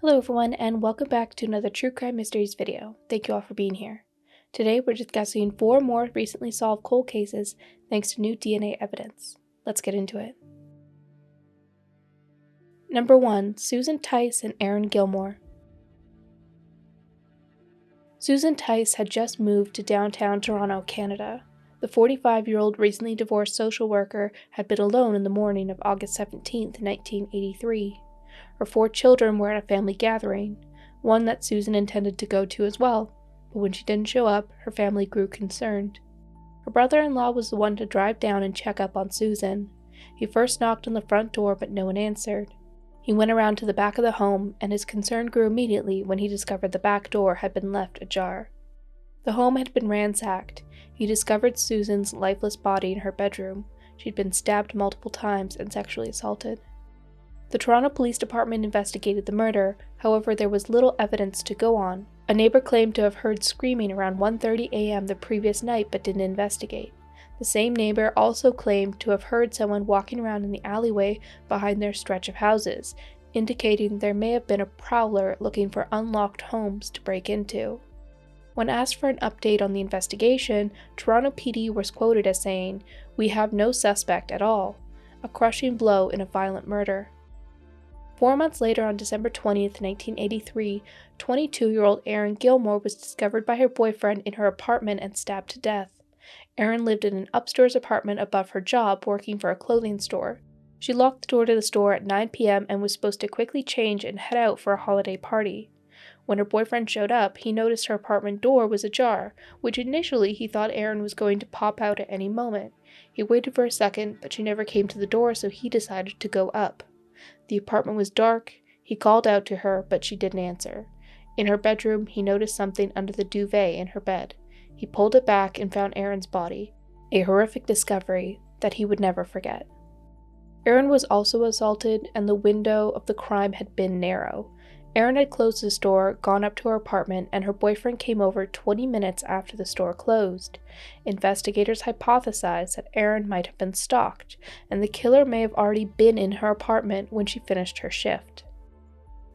Hello everyone, and welcome back to another True Crime Mysteries video. Thank you all for being here. Today we're discussing 4 more recently solved cold cases thanks to new DNA evidence. Let's get into it. Number 1. Susan Tice and Erin Gilmore. Susan Tice had just moved to downtown Toronto, Canada. The 45-year-old recently divorced social worker had been alone in the morning of August 17, 1983. Her 4 children were at a family gathering, one that Susan intended to go to as well, but when she didn't show up, her family grew concerned. Her brother-in-law was the one to drive down and check up on Susan. He first knocked on the front door, but no one answered. He went around to the back of the home, and his concern grew immediately when he discovered the back door had been left ajar. The home had been ransacked. He discovered Susan's lifeless body in her bedroom. She'd been stabbed multiple times and sexually assaulted. The Toronto Police Department investigated the murder, however there was little evidence to go on. A neighbor claimed to have heard screaming around 1:30 a.m. the previous night but didn't investigate. The same neighbor also claimed to have heard someone walking around in the alleyway behind their stretch of houses, indicating there may have been a prowler looking for unlocked homes to break into. When asked for an update on the investigation, Toronto PD was quoted as saying, "We have no suspect at all," a crushing blow in a violent murder. 4 months later, on December 20th, 1983, 22-year-old Erin Gilmour was discovered by her boyfriend in her apartment and stabbed to death. Erin lived in an upstairs apartment above her job working for a clothing store. She locked the door to the store at 9 p.m. and was supposed to quickly change and head out for a holiday party. When her boyfriend showed up, he noticed her apartment door was ajar, which initially he thought Erin was going to pop out at any moment. He waited for a second, but she never came to the door, so he decided to go up. The apartment was dark. He called out to her, but she didn't answer. In her bedroom, he noticed something under the duvet in her bed. He pulled it back and found Erin's body, a horrific discovery that he would never forget. Erin was also assaulted, and the window of the crime had been narrow. Erin had closed the store, gone up to her apartment, and her boyfriend came over 20 minutes after the store closed. Investigators hypothesized that Erin might have been stalked, and the killer may have already been in her apartment when she finished her shift.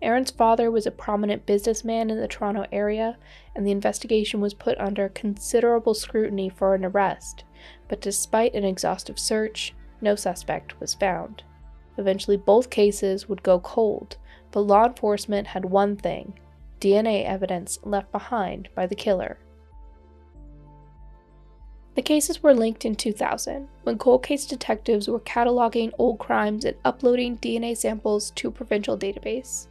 Erin's father was a prominent businessman in the Toronto area, and the investigation was put under considerable scrutiny for an arrest, but despite an exhaustive search, no suspect was found. Eventually both cases would go cold, but law enforcement had one thing: DNA evidence left behind by the killer. The cases were linked in 2000, when cold case detectives were cataloging old crimes and uploading DNA samples to a provincial database.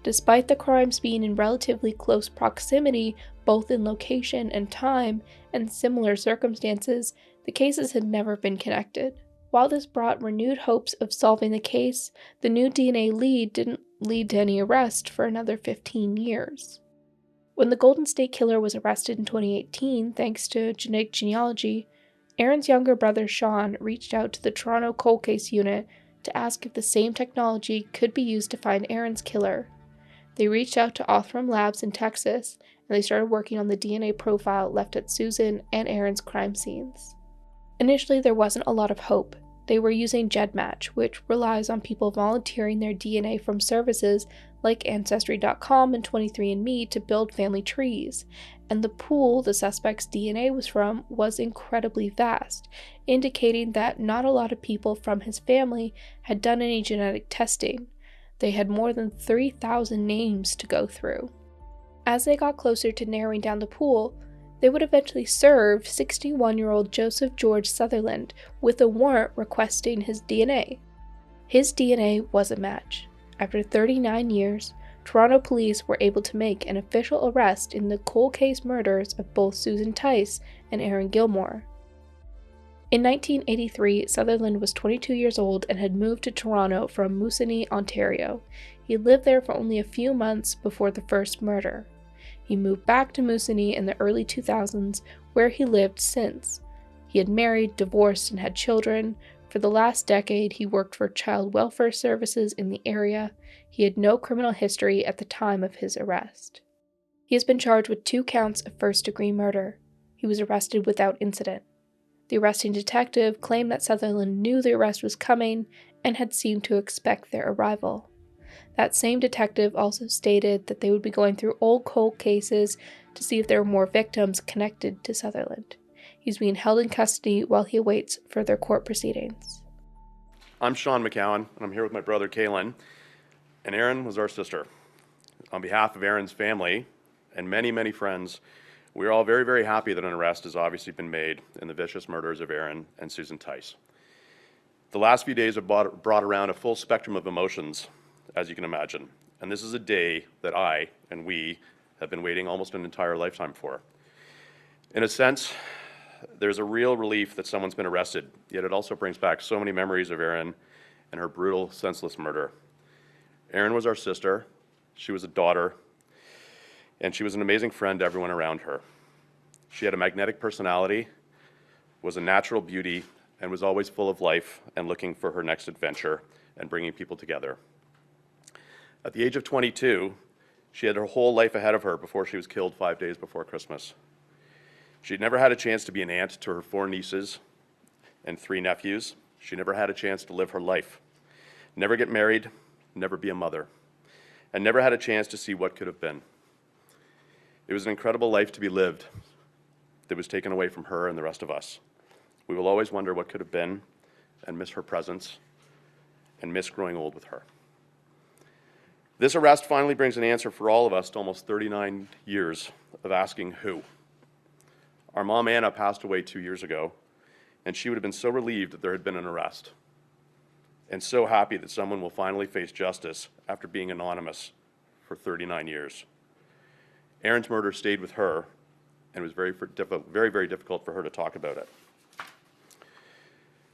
Despite the crimes being in relatively close proximity, both in location and time, and similar circumstances, the cases had never been connected. While this brought renewed hopes of solving the case, the new DNA lead didn't lead to any arrest for another 15 years. When the Golden State Killer was arrested in 2018 thanks to genealogy, Erin's younger brother Sean reached out to the Toronto Cold Case Unit to ask if the same technology could be used to find Erin's killer. They reached out to Othram Labs in Texas, and they started working on the DNA profile left at Susan and Erin's crime scenes. Initially, there wasn't a lot of hope. They were using GEDmatch, which relies on people volunteering their DNA from services like Ancestry.com and 23andMe to build family trees, and the pool the suspect's DNA was from was incredibly vast, indicating that not a lot of people from his family had done any genetic testing. They had more than 3,000 names to go through. As they got closer to narrowing down the pool, they would eventually serve 61-year-old Joseph George Sutherland with a warrant requesting his DNA. His DNA was a match. After 39 years, Toronto police were able to make an official arrest in the cold case murders of both Susan Tice and Erin Gilmour. In 1983, Sutherland was 22 years old and had moved to Toronto from Moosonee, Ontario. He lived there for only a few months before the first murder. He moved back to Moosonee in the early 2000s, where he lived since. He had married, divorced, and had children. For the last decade, he worked for child welfare services in the area. He had no criminal history at the time of his arrest. He has been charged with 2 counts of first-degree murder. He was arrested without incident. The arresting detective claimed that Sutherland knew the arrest was coming and had seemed to expect their arrival. That same detective also stated that they would be going through old cold cases to see if there were more victims connected to Sutherland. He's being held in custody while he awaits further court proceedings. I'm Sean McCowan, and I'm here with my brother Kaylin, and Erin was our sister. On behalf of Erin's family and many, many friends, we're all very, very happy that an arrest has obviously been made in the vicious murders of Erin and Susan Tice. The last few days have brought around a full spectrum of emotions, as you can imagine, and this is a day that I and we have been waiting almost an entire lifetime for. In a sense, there's a real relief that someone's been arrested, yet it also brings back so many memories of Erin and her brutal, senseless murder. Erin was our sister, she was a daughter, and she was an amazing friend to everyone around her. She had a magnetic personality, was a natural beauty, and was always full of life and looking for her next adventure and bringing people together. At the age of 22, she had her whole life ahead of her before she was killed 5 days before Christmas. She'd never had a chance to be an aunt to her 4 nieces and 3 nephews. She never had a chance to live her life, never get married, never be a mother, and never had a chance to see what could have been. It was an incredible life to be lived that was taken away from her and the rest of us. We will always wonder what could have been and miss her presence and miss growing old with her. This arrest finally brings an answer for all of us to almost 39 years of asking who. Our mom, Anna, passed away 2 years ago, and she would have been so relieved that there had been an arrest, and so happy that someone will finally face justice after being anonymous for 39 years. Erin's murder stayed with her, and it was very, very difficult for her to talk about it.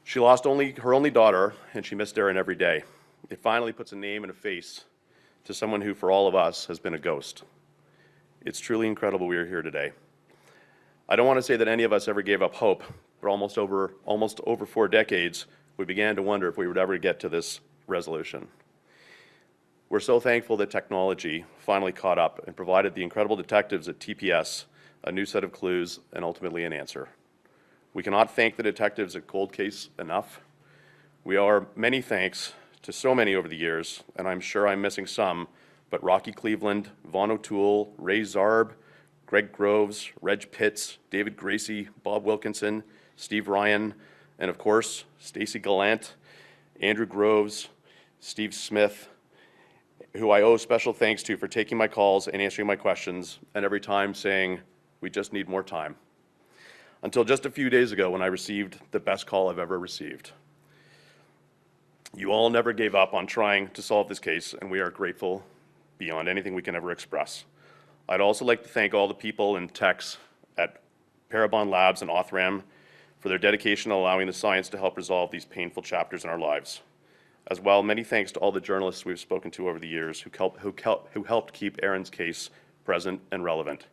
She lost her only daughter, and she missed Erin every day. It finally puts a name and a face to someone who, for all of us, has been a ghost. It's truly incredible we are here today. I don't want to say that any of us ever gave up hope, but almost over 4 decades, we began to wonder if we would ever get to this resolution. We're so thankful that technology finally caught up and provided the incredible detectives at TPS a new set of clues and ultimately an answer. We cannot thank the detectives at Cold Case enough. We owe many thanks to so many over the years, and I'm sure I'm missing some, but Rocky Cleveland, Vaughn O'Toole, Ray Zarb, Greg Groves, Reg Pitts, David Gracie, Bob Wilkinson, Steve Ryan, and of course, Stacy Gallant, Andrew Groves, Steve Smith, who I owe special thanks to for taking my calls and answering my questions, and every time saying, "We just need more time." Until just a few days ago when I received the best call I've ever received. You all never gave up on trying to solve this case, and we are grateful beyond anything we can ever express. I'd also like to thank all the people and techs at Parabon Labs and Othram for their dedication to allowing the science to help resolve these painful chapters in our lives. As well, many thanks to all the journalists we've spoken to over the years who helped keep Erin's case present and relevant.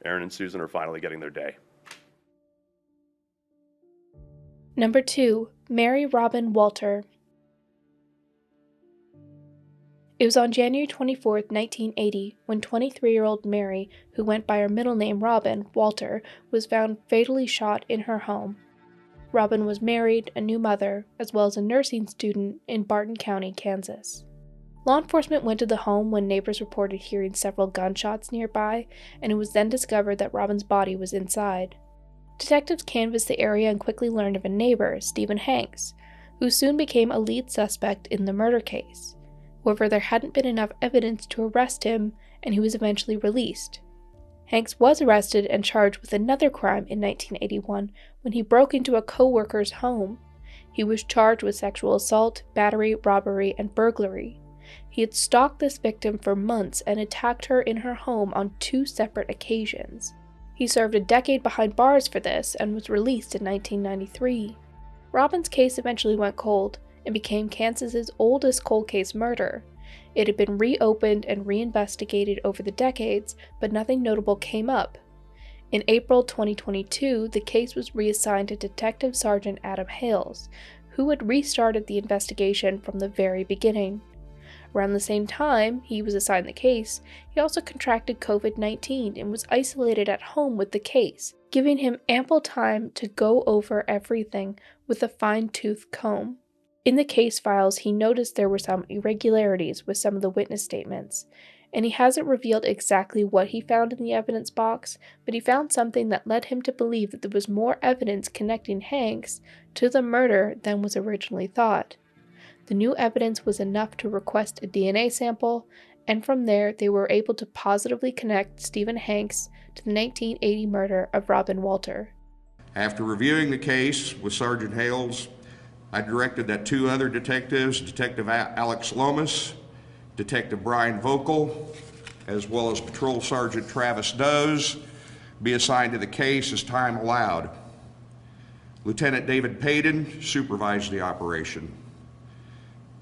Erin and Susan are finally getting their day. Number 2, Mary Robin Walter. It was on January 24, 1980, when 23-year-old Mary, who went by her middle name Robin, Walter, was found fatally shot in her home. Robin was married, a new mother, as well as a nursing student in Barton County, Kansas. Law enforcement went to the home when neighbors reported hearing several gunshots nearby, and it was then discovered that Robin's body was inside. Detectives canvassed the area and quickly learned of a neighbor, Stephen Hanks, who soon became a lead suspect in the murder case. However, there hadn't been enough evidence to arrest him, and he was eventually released. Hanks was arrested and charged with another crime in 1981 when he broke into a co-worker's home. He was charged with sexual assault, battery, robbery, and burglary. He had stalked this victim for months and attacked her in her home on 2 separate occasions. He served a decade behind bars for this and was released in 1993. Robin's case eventually went cold and became Kansas's oldest cold case murder. It had been reopened and reinvestigated over the decades, but nothing notable came up. In April 2022, the case was reassigned to Detective Sergeant Adam Hales, who had restarted the investigation from the very beginning. Around the same time he was assigned the case, he also contracted COVID-19 and was isolated at home with the case, giving him ample time to go over everything with a fine-tooth comb. In the case files, he noticed there were some irregularities with some of the witness statements, and he hasn't revealed exactly what he found in the evidence box, but he found something that led him to believe that there was more evidence connecting Hanks to the murder than was originally thought. The new evidence was enough to request a DNA sample, and from there they were able to positively connect Stephen Hanks to the 1980 murder of Robin Walter. After reviewing the case with Sergeant Hales, I directed that two other detectives, Detective Alex Lomas, Detective Brian Vocal, as well as Patrol Sergeant Travis Does, be assigned to the case as time allowed. Lieutenant David Payden supervised the operation.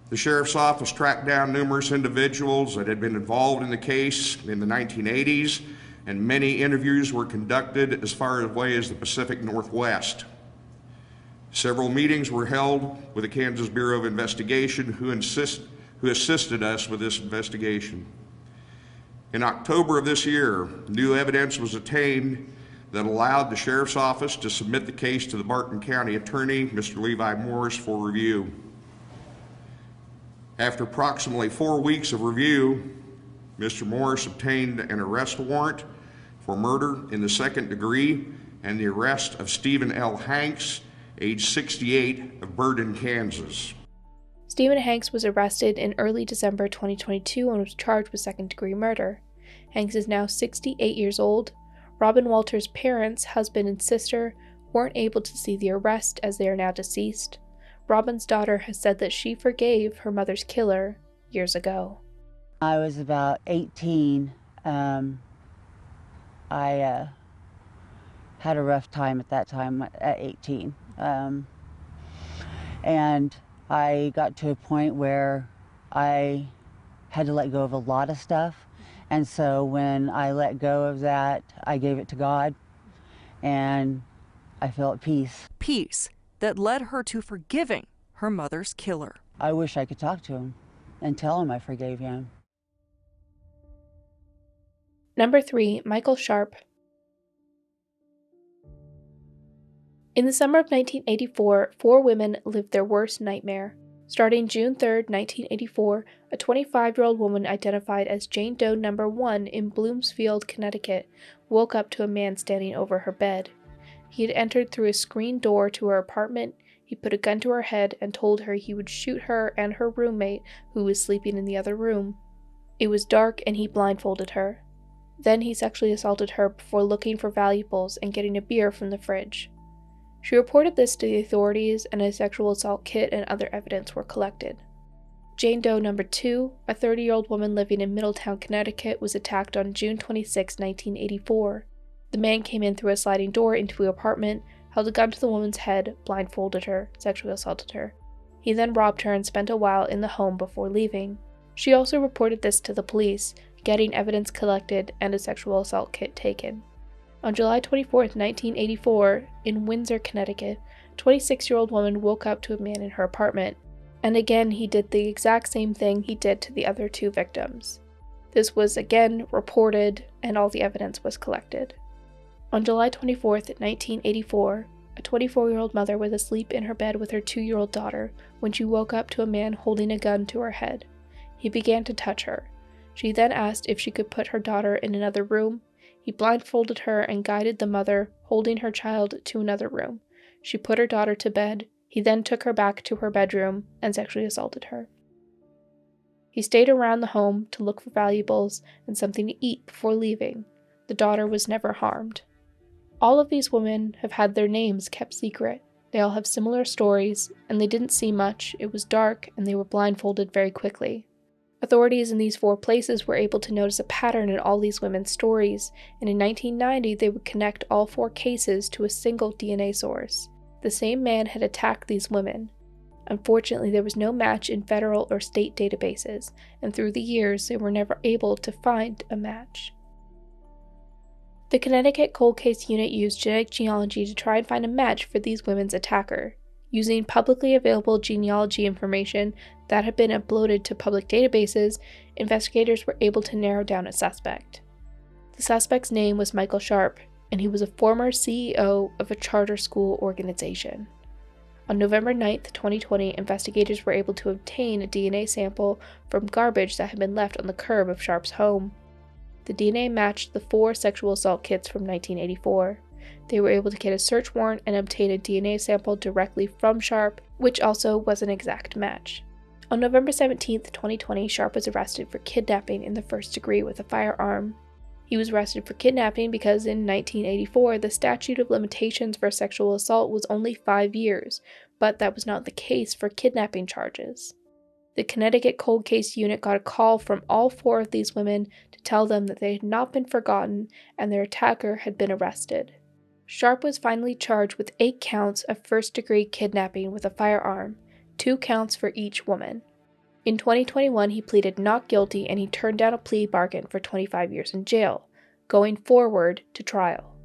The Sheriff's Office tracked down numerous individuals that had been involved in the case in the 1980s, and many interviews were conducted as far away as the Pacific Northwest. Several meetings were held with the Kansas Bureau of Investigation, who assisted us with this investigation. In October of this year, new evidence was obtained that allowed the Sheriff's Office to submit the case to the Barton County Attorney, Mr. Levi Morris, for review. After approximately 4 weeks of review, Mr. Morris obtained an arrest warrant for murder in the second degree and the arrest of Stephen L. Hanks, age 68, of Burden, Kansas. Stephen Hanks was arrested in early December 2022 and was charged with second-degree murder. Hanks is now 68 years old. Robin Walter's parents, husband and sister, weren't able to see the arrest as they are now deceased. Robin's daughter has said that she forgave her mother's killer years ago. I was about 18. I had a rough time at that time at 18. And I got to a point where I had to let go of a lot of stuff. And so when I let go of that, I gave it to God, and I felt peace. Peace that led her to forgiving her mother's killer. I wish I could talk to him and tell him I forgave him. Number 3, Michael Sharp. In the summer of 1984, 4 women lived their worst nightmare. Starting June 3, 1984, a 25-year-old woman identified as Jane Doe No. 1 in Bloomsfield, Connecticut, woke up to a man standing over her bed. He had entered through a screen door to her apartment. He put a gun to her head and told her he would shoot her and her roommate, who was sleeping in the other room. It was dark and he blindfolded her. Then he sexually assaulted her before looking for valuables and getting a beer from the fridge. She reported this to the authorities, and a sexual assault kit and other evidence were collected. Jane Doe No. 2, a 30-year-old woman living in Middletown, Connecticut, was attacked on June 26, 1984. The man came in through a sliding door into her apartment, held a gun to the woman's head, blindfolded her, sexually assaulted her. He then robbed her and spent a while in the home before leaving. She also reported this to the police, getting evidence collected and a sexual assault kit taken. On July 24, 1984, in Windsor, Connecticut, a 26-year-old woman woke up to a man in her apartment, and again he did the exact same thing he did to the other 2 victims. This was again reported, and all the evidence was collected. On July 24, 1984, a 24-year-old mother was asleep in her bed with her 2-year-old daughter when she woke up to a man holding a gun to her head. He began to touch her. She then asked if she could put her daughter in another room. He blindfolded her and guided the mother, holding her child, to another room. She put her daughter to bed. He then took her back to her bedroom and sexually assaulted her. He stayed around the home to look for valuables and something to eat before leaving. The daughter was never harmed. All of these women have had their names kept secret. They all have similar stories, and they didn't see much. It was dark, and they were blindfolded very quickly. Authorities in these 4 places were able to notice a pattern in all these women's stories, and in 1990 they would connect all 4 cases to a single DNA source. The same man had attacked these women. Unfortunately, there was no match in federal or state databases, and through the years they were never able to find a match. The Connecticut Cold Case Unit used genetic genealogy to try and find a match for these women's attacker. Using publicly available genealogy information that had been uploaded to public databases, investigators were able to narrow down a suspect. The suspect's name was Michael Sharp, and he was a former CEO of a charter school organization. On November 9, 2020, investigators were able to obtain a DNA sample from garbage that had been left on the curb of Sharp's home. The DNA matched the 4 sexual assault kits from 1984. They were able to get a search warrant and obtain a DNA sample directly from Sharp, which also was an exact match. On November 17, 2020, Sharp was arrested for kidnapping in the first degree with a firearm. He was arrested for kidnapping because in 1984, the statute of limitations for sexual assault was only 5 years, but that was not the case for kidnapping charges. The Connecticut Cold Case Unit got a call from all 4 of these women to tell them that they had not been forgotten and their attacker had been arrested. Sharp was finally charged with 8 counts of first-degree kidnapping with a firearm, 2 counts for each woman. In 2021, he pleaded not guilty and he turned down a plea bargain for 25 years in jail, going forward to trial.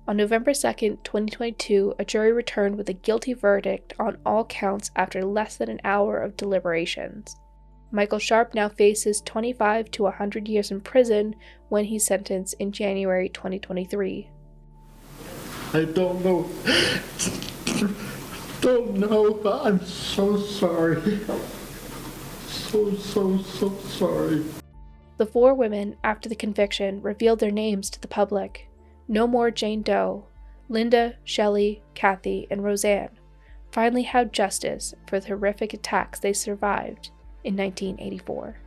On November 2, 2022, a jury returned with a guilty verdict on all counts after less than an hour of deliberations. Michael Sharp now faces 25 to 100 years in prison when he's sentenced in January 2023. I don't know, but I'm so sorry. So sorry. The 4 women, after the conviction, revealed their names to the public. No more Jane Doe. Linda, Shelley, Kathy, and Roseanne finally had justice for the horrific attacks they survived in 1984.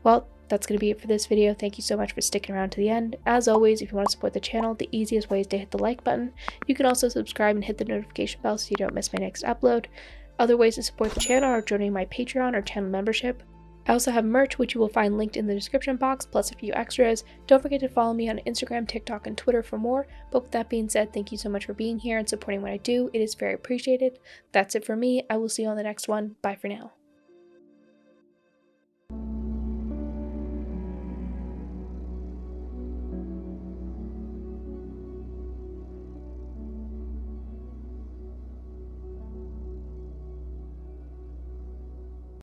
Well, that's going to be it for this video. Thank you so much for sticking around to the end. As always, if you want to support the channel, the easiest way is to hit the like button. You can also subscribe and hit the notification bell so you don't miss my next upload. Other ways to support the channel are joining my Patreon or channel membership. I also have merch, which you will find linked in the description box, plus a few extras. Don't forget to follow me on Instagram, TikTok, and Twitter for more. But with that being said, thank you so much for being here and supporting what I do. It is very appreciated. That's it for me. I will see you on the next one. Bye for now.